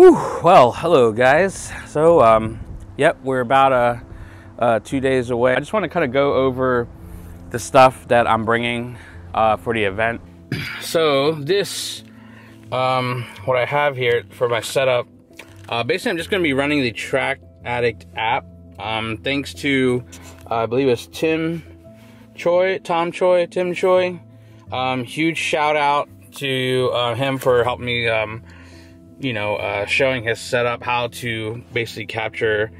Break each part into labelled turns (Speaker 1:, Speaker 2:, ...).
Speaker 1: Whew, well, hello guys. So, yep, we're about 2 days away. I just want to kind of go over the stuff that I'm bringing for the event. So this, what I have here for my setup, basically I'm just going to be running the Track Addict app. Thanks to, I believe it's Tim Choi. Huge shout out to him for helping me, showing his setup, how to basically capture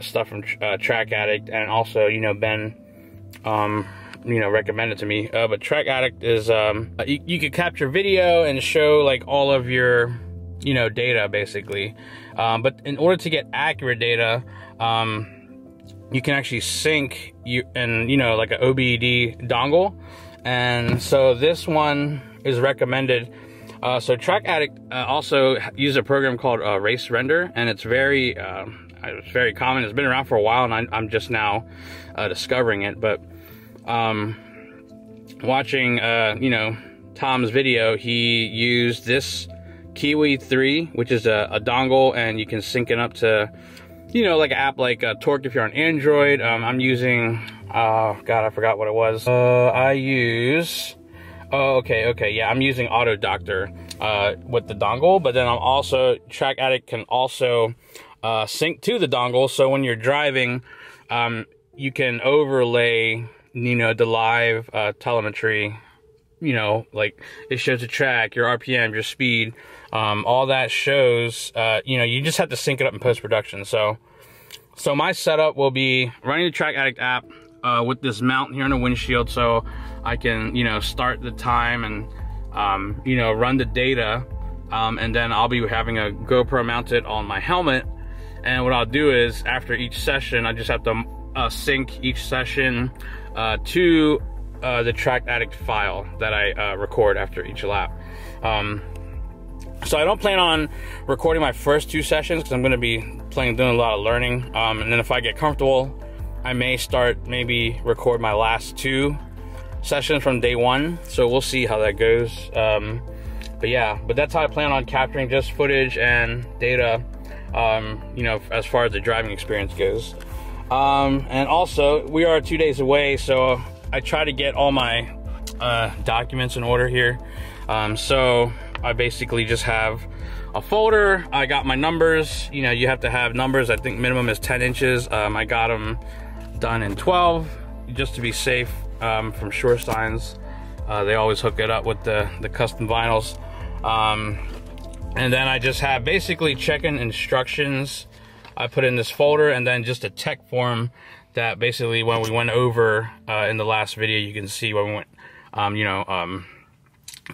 Speaker 1: stuff from Track Addict, and also, Ben, recommended to me. But Track Addict is, you could capture video and show like all of your, data basically. But in order to get accurate data, you can actually sync like an OBD dongle. And so this one is recommended. So Track Addict also uses a program called Race Render, and it's very common. It's been around for a while, and I'm just now discovering it. But watching Tom's video, he used this KIWI3, which is a dongle, and you can sync it up to like an app like Torque if you're on Android. I'm using God, I forgot what it was. I use. Oh, okay, yeah, I'm using Auto Doctor with the dongle, but then I'm also, Track Addict can also sync to the dongle, so when you're driving, you can overlay, the live telemetry, like it shows the track, your RPM, your speed, all that shows, you just have to sync it up in post-production. So my setup will be running the Track Addict app with this mount here on the windshield, so I can, start the time and, run the data, and then I'll be having a GoPro mounted on my helmet. And what I'll do is, after each session, I just have to sync each session to the Track Addict file that I record after each lap. So I don't plan on recording my first 2 sessions, because I'm going to be doing a lot of learning. And then if I get comfortable, I may maybe record my last 2 sessions from day 1. So we'll see how that goes. But that's how I plan on capturing just footage and data, as far as the driving experience goes. And also, we are 2 days away, so I try to get all my documents in order here. So I basically just have a folder. I got my numbers. You have to have numbers. I think minimum is 10 inches. I got them done in 12 just to be safe from Sure Signs. They always hook it up with the custom vinyls. And then I just have basically check-in instructions I put in this folder, and then just a tech form that basically, when we went over in the last video, you can see when we went,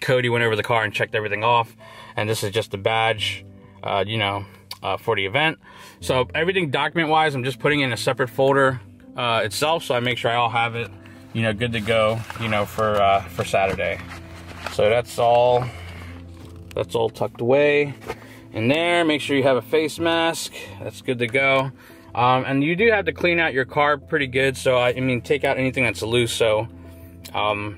Speaker 1: Cody went over the car and checked everything off, and this is just a badge, for the event. So everything document-wise, I'm just putting in a separate folder itself, so I make sure I all have it, good to go, for Saturday. So that's all tucked away in there. Make sure you have a face mask. That's good to go. And you do have to clean out your car pretty good. So I mean, take out anything that's loose. So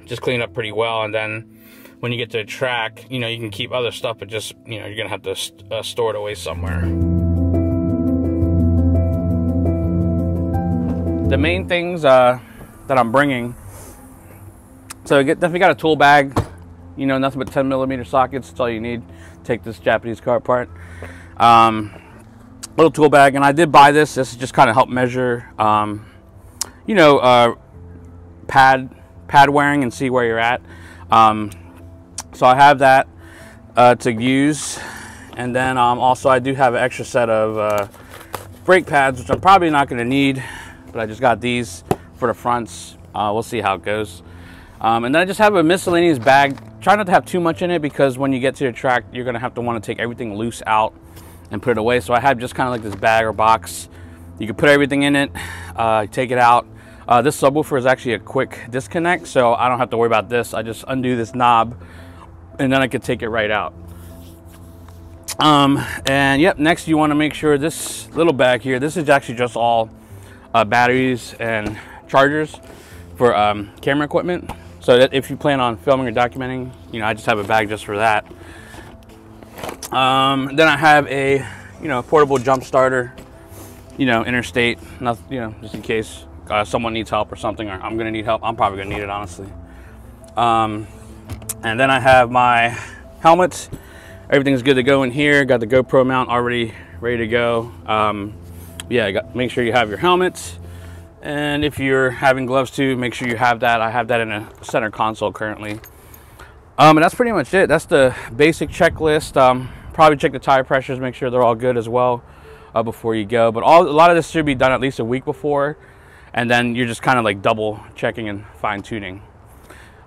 Speaker 1: just clean it up pretty well, and then when you get to the track, you can keep other stuff, but just, you're gonna have to store it away somewhere. The main things that I'm bringing, so definitely got a tool bag, nothing but 10mm sockets. That's all you need. Take this Japanese car apart. Little tool bag, and I did buy this. This just kind of help measure, pad wearing and see where you're at. So I have that to use, and then also I do have an extra set of brake pads, which I'm probably not going to need, but I just got these for the fronts. We'll see how it goes. And then I just have a miscellaneous bag. Try not to have too much in it, because when you get to your track, you're going to have to want to take everything loose out and put it away. So I have just kind of like this bag or box. You can put everything in it, take it out. This subwoofer is actually a quick disconnect, so I don't have to worry about this. I just undo this knob, and then I can take it right out. And yep, next you want to make sure this little bag here, this is actually just all batteries and chargers for camera equipment. So that if you plan on filming or documenting, I just have a bag just for that. Then I have a, portable jump starter, interstate, nothing, just in case someone needs help or something, or I'm gonna need help. I'm probably gonna need it, honestly. And then I have my helmet. Everything's good to go in here. Got the GoPro mount already ready to go. Yeah, make sure you have your helmet. And if you're having gloves too, make sure you have that. I have that in a center console currently. And that's pretty much it. That's the basic checklist. Probably check the tire pressures, make sure they're all good as well before you go. But a lot of this should be done at least a week before, and then you're just kind of like double checking and fine tuning.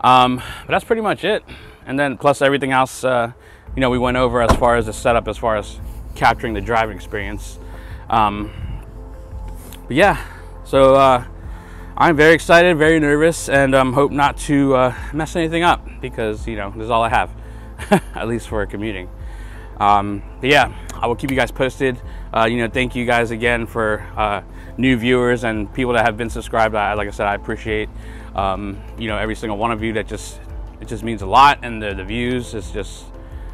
Speaker 1: But that's pretty much it. And then plus everything else, we went over as far as the setup, as far as capturing the driving experience. But yeah, so I'm very excited, very nervous, and hope not to mess anything up, because this is all I have, at least for commuting. But yeah, I will keep you guys posted. Thank you guys again for new viewers and people that have been subscribed. Like I said, I appreciate every single one of you. It just means a lot, and the views is just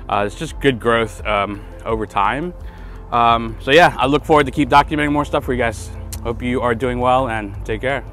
Speaker 1: it's just good growth over time. So yeah, I look forward to keep documenting more stuff for you guys. Hope you are doing well, and take care.